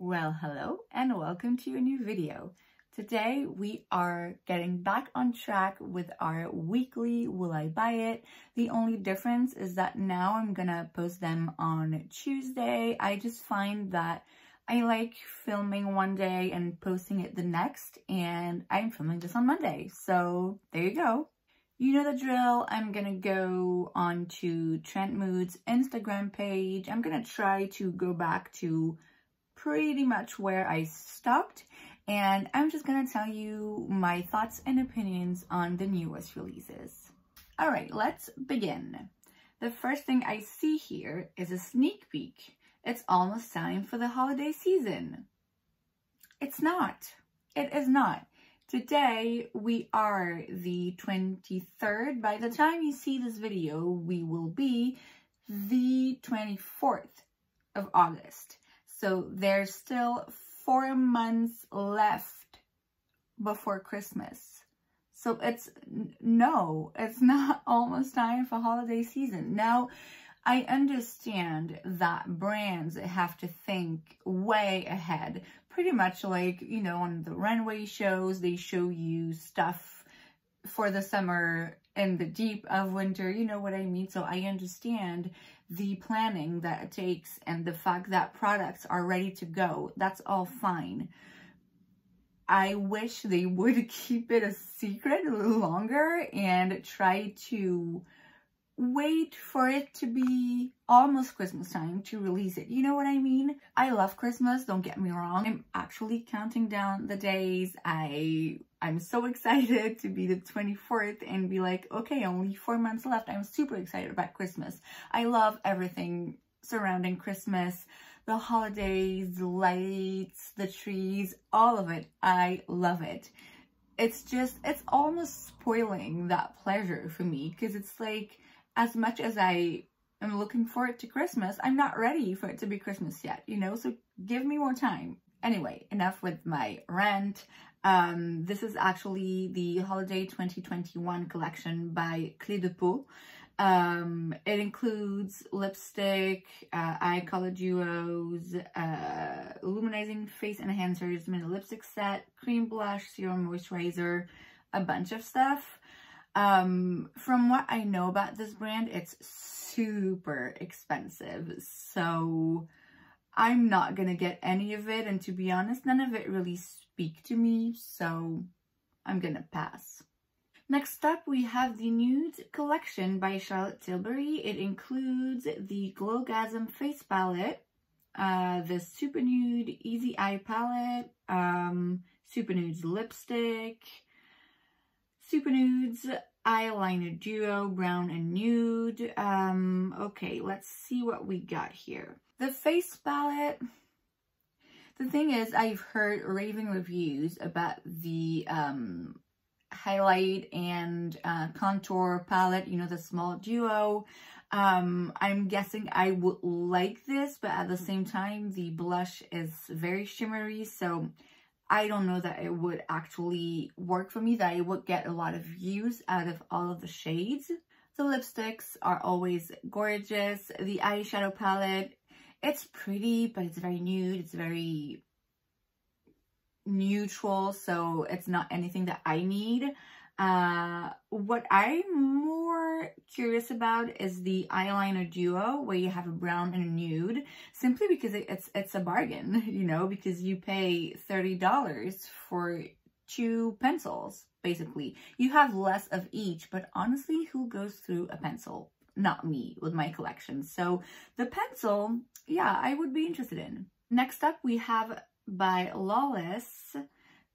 Well, hello and welcome to a new video. Today we are getting back on track with our weekly Will I Buy It. The only difference is that now I'm gonna post them on Tuesday. I just find that I like filming one day and posting it the next, and I'm filming this on Monday. So there you go. You know the drill. I'm gonna go on to Trend Mood's Instagram page. I'm gonna try to go back to pretty much where I stopped, and I'm just gonna tell you my thoughts and opinions on the newest releases. All right, let's begin. The first thing I see here is a sneak peek. It's almost time for the holiday season. It's not. It is not. Today we are the 23rd. By the time you see this video, we will be the 24th of August. So there's still 4 months left before Christmas. So it's not almost time for holiday season. Now, I understand that brands have to think way ahead. Pretty much like, you know, on the runway shows, they show you stuff for the summer in the deep of winter, you know what I mean? So I understand the planning that it takes and the fact that products are ready to go. That's all fine. I wish they would keep it a secret a little longer and try to wait for it to be almost Christmas time to release it. You know what I mean? I love Christmas, don't get me wrong. I'm actually counting down the days. I'm so excited to be the 24th and be like, okay, only 4 months left. I'm super excited about Christmas. I love everything surrounding Christmas, the holidays, the lights, the trees, all of it. I love it. It's almost spoiling that pleasure for me, because it's like, as much as I am looking forward to Christmas, I'm not ready for it to be Christmas yet, you know? So give me more time. Anyway, enough with my rant. This is actually the Holiday 2021 collection by Clé de Peau. It includes lipstick, eye color duos, illuminizing face enhancers, mini lipstick set, cream blush, serum moisturizer, a bunch of stuff. From what I know about this brand, it's super expensive, so I'm not gonna get any of it, and to be honest, none of it really speak to me, so I'm gonna pass. Next up, we have the Nude collection by Charlotte Tilbury. It includes the Glowgasm face palette, the Super Nude Easy Eye palette, Super Nude's lipstick, Super Nude's eyeliner duo, brown and nude. Okay, let's see what we got here. The face palette. The thing is, I've heard raving reviews about the highlight and contour palette, you know, the small duo. I'm guessing I would like this, but at the same time, the blush is very shimmery, so I don't know that it would actually work for me, that I would get a lot of use out of all of the shades. The lipsticks are always gorgeous. The eyeshadow palette, it's pretty, but it's very nude. It's very neutral, so it's not anything that I need. What I'm more curious about is the eyeliner duo, where you have a brown and a nude, simply because it's a bargain, you know, because you pay $30 for 2 pencils, basically. You have less of each, but honestly, who goes through a pencil? Not me with my collection. So the pencil, yeah, I would be interested in. Next up, we have by Lawless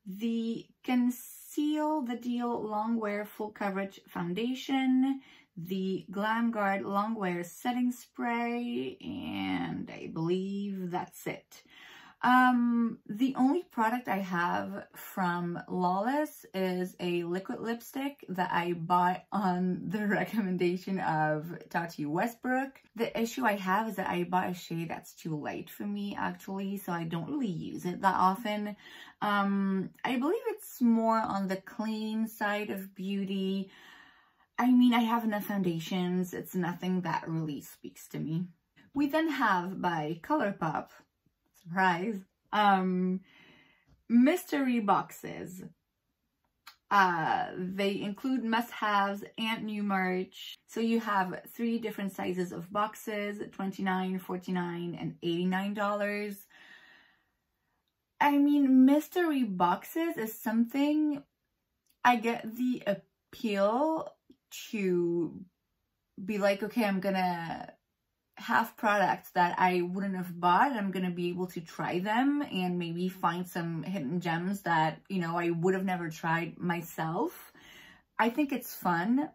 the Conceal the Deal Longwear Full Coverage Foundation, the Glam Guard Longwear Setting Spray, and I believe that's it. The only product I have from Lawless is a liquid lipstick that I bought on the recommendation of Tati Westbrook. The issue I have is that I bought a shade that's too light for me, actually, so I don't really use it that often. I believe it's more on the clean side of beauty. I mean, I have enough foundations. It's nothing that really speaks to me. We then have by ColourPop, surprise, Mystery boxes. They include must-haves and new merch. So you have 3 different sizes of boxes, $29, $49, and $89. I mean, mystery boxes is something, I get the appeal to be like, okay, I'm gonna have products that I wouldn't have bought. I'm gonna be able to try them and maybe find some hidden gems that, you know, I would have never tried myself. I think it's fun.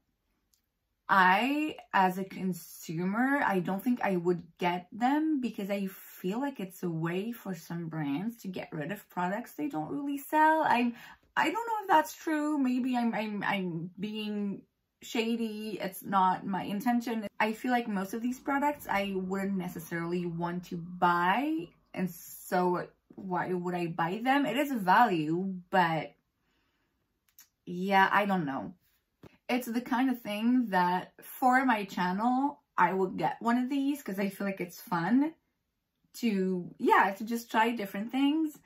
As a consumer, I don't think I would get them because I feel like it's a way for some brands to get rid of products they don't really sell. I don't know if that's true. Maybe I'm being shady. It's not my intention. I feel like most of these products I wouldn't necessarily want to buy, and so why would I buy them? It is a value, but yeah, I don't know. It's the kind of thing that for my channel, I would get one of these because I feel like it's fun to just try different things.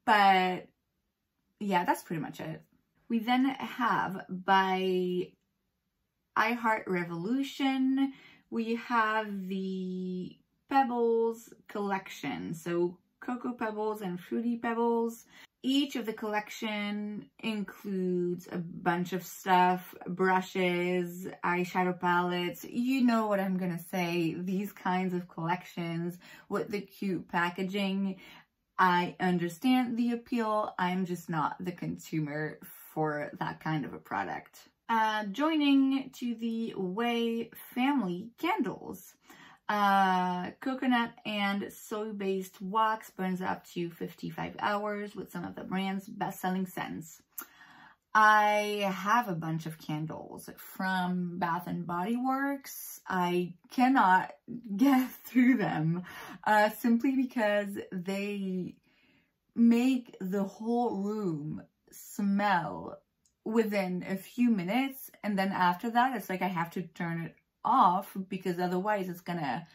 But yeah, that's pretty much it. We then have by I Heart Revolution, we have the Pebbles collection. So Cocoa Pebbles and Fruity Pebbles. Each of the collection includes a bunch of stuff, brushes, eyeshadow palettes. You know what I'm gonna say. These kinds of collections with the cute packaging. I understand the appeal. I'm just not the consumer for that kind of a product. Joining to the Way family candles. Coconut and soy-based wax burns up to 55 hours with some of the brand's best-selling scents. I have a bunch of candles from Bath & Body Works. I cannot get through them simply because they make the whole room smell within a few minutes, and then after that it's like I have to turn it off because otherwise it's gonna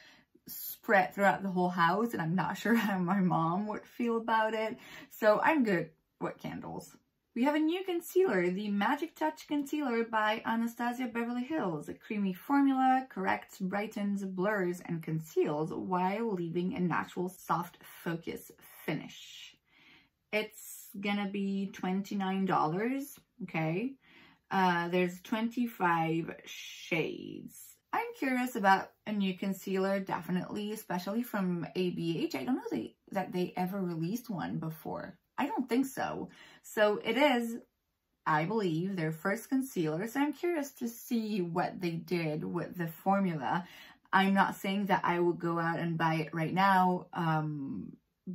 spread throughout the whole house, and I'm not sure how my mom would feel about it. So I'm good with candles. We have a new concealer, the Magic Touch Concealer by Anastasia Beverly Hills. A creamy formula corrects, brightens, blurs, and conceals while leaving a natural soft focus finish. It's gonna be $29, okay? There's 25 shades. I'm curious about a new concealer, definitely, especially from ABH. I don't know that they ever released one before. I don't think so. So it is, I believe, their first concealer. So I'm curious to see what they did with the formula. I'm not saying that I will go out and buy it right now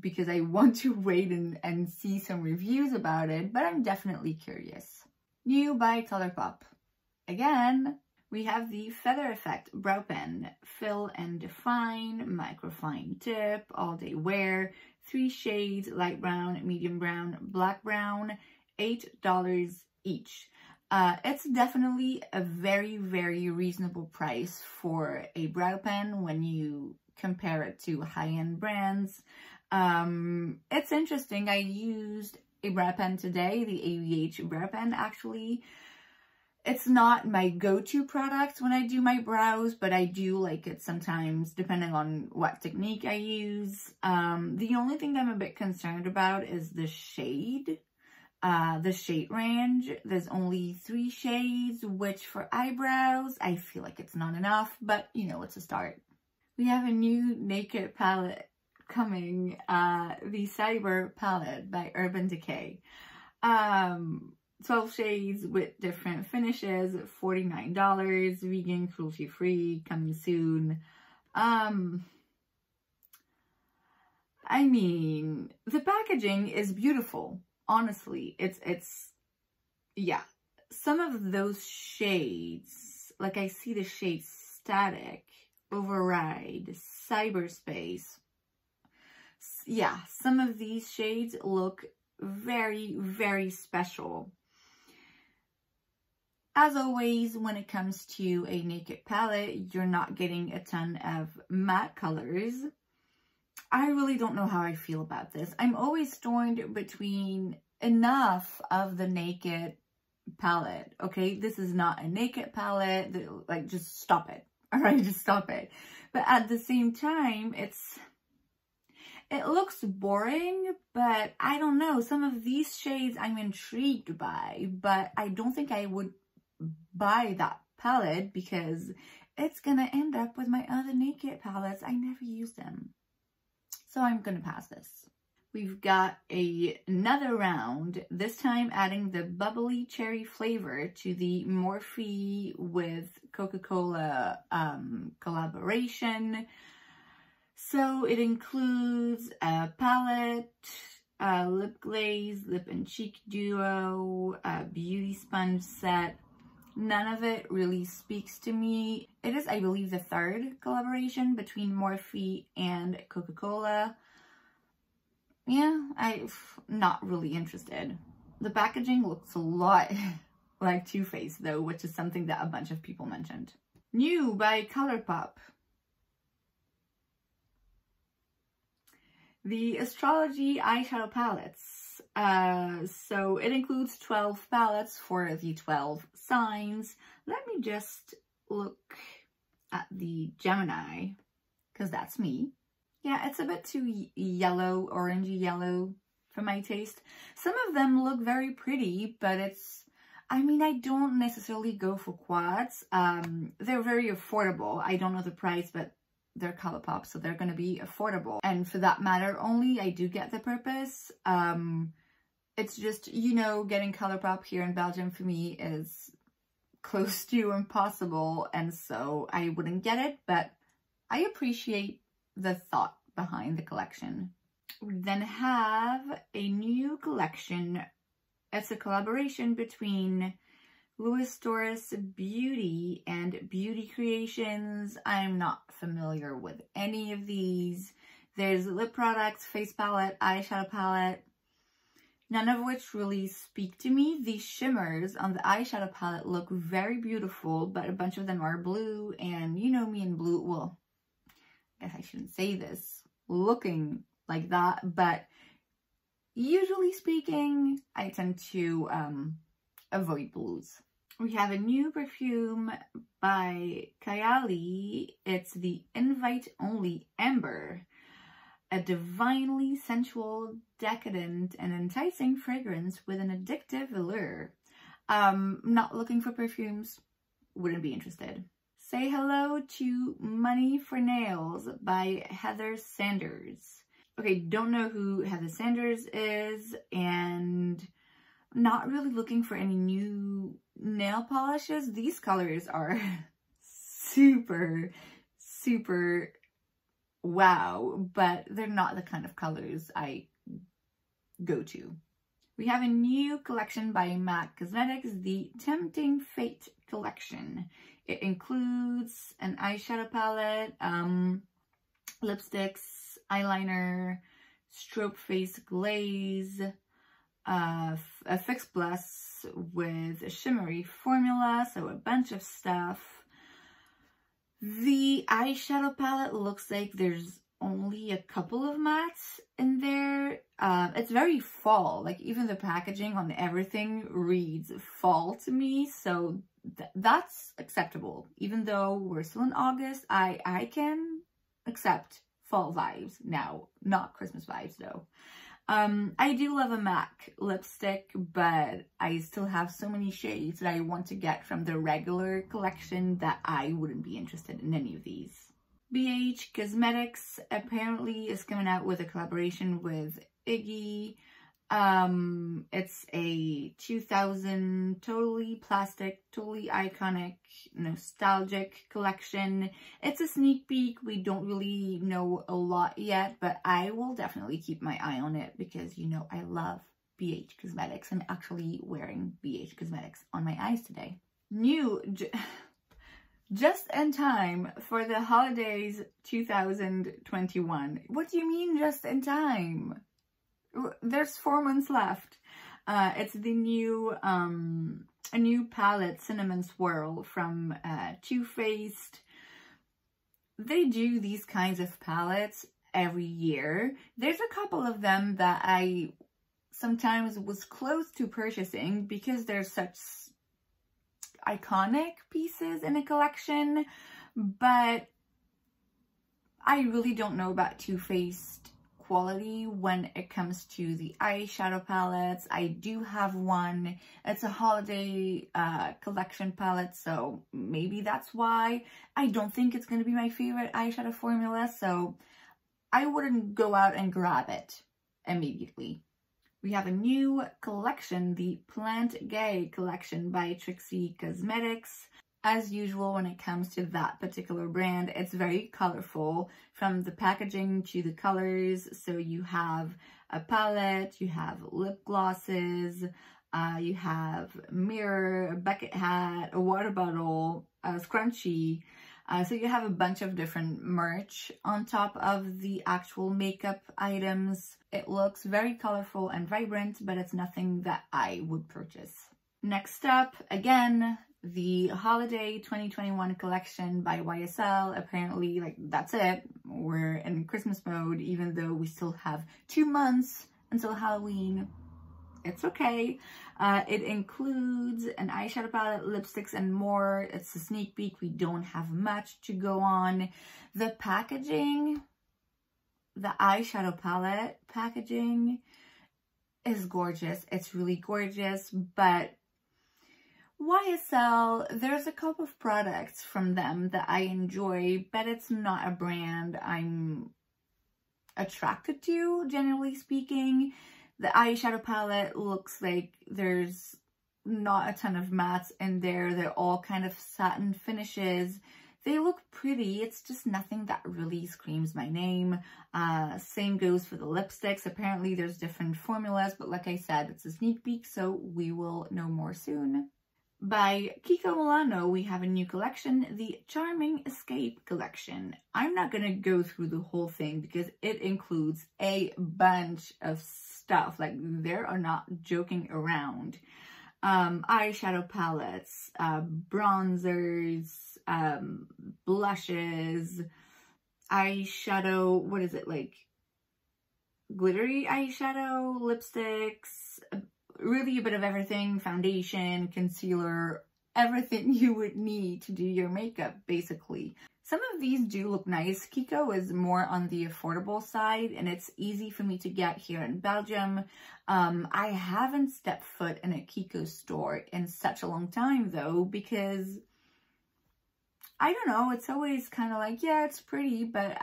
because I want to wait and see some reviews about it, but I'm definitely curious. New by ColourPop. Again, we have the Feather Effect Brow Pen. Fill and Define, Microfine Tip, All Day Wear, 3 shades, light brown, medium brown, black brown, $8 each. It's definitely a very, very reasonable price for a brow pen when you compare it to high-end brands. It's interesting. I used a brow pen today, the ABH brow pen actually. It's not my go-to product when I do my brows, but I do like it sometimes depending on what technique I use. The only thing that I'm a bit concerned about is the shade range. There's only 3 shades, which for eyebrows, I feel like it's not enough, but you know, it's a start. We have a new Naked palette coming, the Cyber palette by Urban Decay. 12 shades with different finishes, $49, vegan, cruelty-free, coming soon. I mean, the packaging is beautiful, honestly. It's yeah. Some of those shades, like I see the shade Static, Override, Cyberspace. Yeah, some of these shades look very, very special. As always, when it comes to a Naked palette, you're not getting a ton of matte colors. I really don't know how I feel about this. I'm always torn between enough of the Naked palette. Okay, this is not a Naked palette. Like, just stop it. All right, just stop it. But at the same time, it looks boring, but I don't know. Some of these shades I'm intrigued by, but I don't think I would buy that palette because it's gonna end up with my other Naked palettes. I never use them. So I'm gonna pass this. We've got another round, this time adding the bubbly cherry flavor to the Morphe with Coca-Cola collaboration. So it includes a palette, a lip glaze, lip and cheek duo, a beauty sponge set. None of it really speaks to me. It is, I believe, the third collaboration between Morphe and Coca-Cola. Yeah, I'm not really interested. The packaging looks a lot like Too Faced though, which is something that a bunch of people mentioned. New by ColourPop. The Astrology eyeshadow palettes. So it includes 12 palettes for the 12 signs. Let me just look at the Gemini, because that's me. Yeah, it's a bit too yellow, orangey yellow for my taste. Some of them look very pretty, but I mean, I don't necessarily go for quads. They're very affordable. I don't know the price, but they're ColourPop, so they're going to be affordable. And for that matter only, I do get the purpose. It's just, you know, getting ColourPop here in Belgium for me is close to impossible, and so I wouldn't get it, but I appreciate the thought behind the collection. We then have a new collection. It's a collaboration between Louis Torres Beauty and Beauty Creations. I'm not familiar with any of these. There's lip products, face palette, eyeshadow palette, none of which really speak to me. The shimmers on the eyeshadow palette look very beautiful, but a bunch of them are blue, and you know me and blue, well, I guess I shouldn't say this, looking like that, but usually speaking, I tend to avoid blues. We have a new perfume by Kylie. It's the Invite Only Amber, a divinely sensual, decadent, and enticing fragrance with an addictive allure. Not looking for perfumes, wouldn't be interested. Say hello to Money for Nails by Heather Sanders. Okay, don't know who Heather Sanders is, and not really looking for any new nail polishes. These colors are super, super wow, but they're not the kind of colors I go to. We have a new collection by MAC Cosmetics, the Tempting Fate collection. It includes an eyeshadow palette, lipsticks, eyeliner, strobe face glaze, a fix plus with a shimmery formula, so a bunch of stuff. The eyeshadow palette looks like there's only a couple of mattes in there. It's very fall, like even the packaging on everything reads fall to me, so that's acceptable. Even though we're still in August, I can accept fall vibes now, not Christmas vibes though. I do love a MAC lipstick, but I still have so many shades that I want to get from the regular collection that I wouldn't be interested in any of these. BH Cosmetics apparently is coming out with a collaboration with Iggy. It's a 2000 totally plastic, totally iconic, nostalgic collection. It's a sneak peek. We don't really know a lot yet, but I will definitely keep my eye on it because, you know, I love BH Cosmetics. I'm actually wearing BH Cosmetics on my eyes today. New, just in time for the holidays 2021. What do you mean just in time? There's 4 months left. It's the new, a new palette, Cinnamon Swirl from Too Faced. They do these kinds of palettes every year. There's a couple of them that I sometimes was close to purchasing because they're such iconic pieces in a collection, but I really don't know about Too Faced quality when it comes to the eyeshadow palettes. I do have one. It's a holiday collection palette, so maybe that's why. I don't think it's going to be my favorite eyeshadow formula, so I wouldn't go out and grab it immediately. We have a new collection, the Plant Gay collection by Trixie Cosmetics. As usual, when it comes to that particular brand, it's very colorful from the packaging to the colors. So you have a palette, you have lip glosses, you have a mirror, a bucket hat, a water bottle, a scrunchie. So you have a bunch of different merch on top of the actual makeup items. It looks very colorful and vibrant, but it's nothing that I would purchase. Next up, again, the Holiday 2021 collection by YSL. Apparently, like, that's it. We're in Christmas mode, even though we still have 2 months until Halloween. It's okay. It includes an eyeshadow palette, lipsticks, and more. It's a sneak peek. We don't have much to go on. The packaging, the eyeshadow palette packaging is gorgeous. It's really gorgeous, but YSL, there's a couple of products from them that I enjoy, but it's not a brand I'm attracted to, generally speaking. The eyeshadow palette looks like there's not a ton of mattes in there. They're all kind of satin finishes. They look pretty. It's just nothing that really screams my name. Same goes for the lipsticks. Apparently there's different formulas, but like I said, it's a sneak peek, so we will know more soon. By Kiko Milano, we have a new collection, the Charming Escape collection. I'm not going to go through the whole thing because it includes a bunch of stuff. Like, they are not joking around. Eyeshadow palettes, bronzers, blushes, eyeshadow, what is it, like glittery eyeshadow, lipsticks, really a bit of everything, foundation, concealer, everything you would need to do your makeup, basically. Some of these do look nice. Kiko is more on the affordable side, and it's easy for me to get here in Belgium. I haven't stepped foot in a Kiko store in such a long time, though, because I don't know, it's always kind of like, yeah, it's pretty, but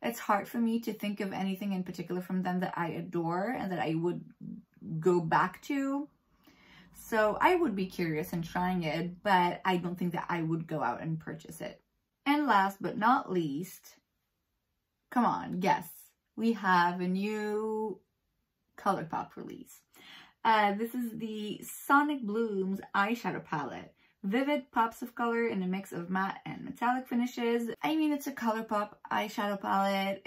it's hard for me to think of anything in particular from them that I adore and that I would go back to. So I would be curious in trying it, but I don't think that I would go out and purchase it. And last but not least, come on, yes, we have a new ColourPop release. This is the Sonic Blooms eyeshadow palette. Vivid pops of color in a mix of matte and metallic finishes. I mean, it's a ColourPop eyeshadow palette.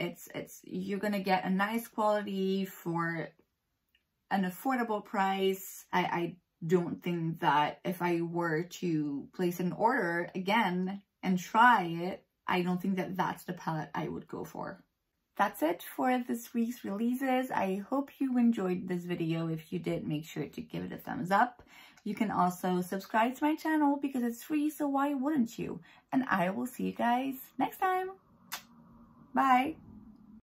You're gonna get a nice quality for an affordable price. I don't think that if I were to place an order again and try it, I don't think that that's the palette I would go for. That's it for this week's releases. I hope you enjoyed this video. If you did, make sure to give it a thumbs up. You can also subscribe to my channel because it's free, so why wouldn't you? And I will see you guys next time. Bye.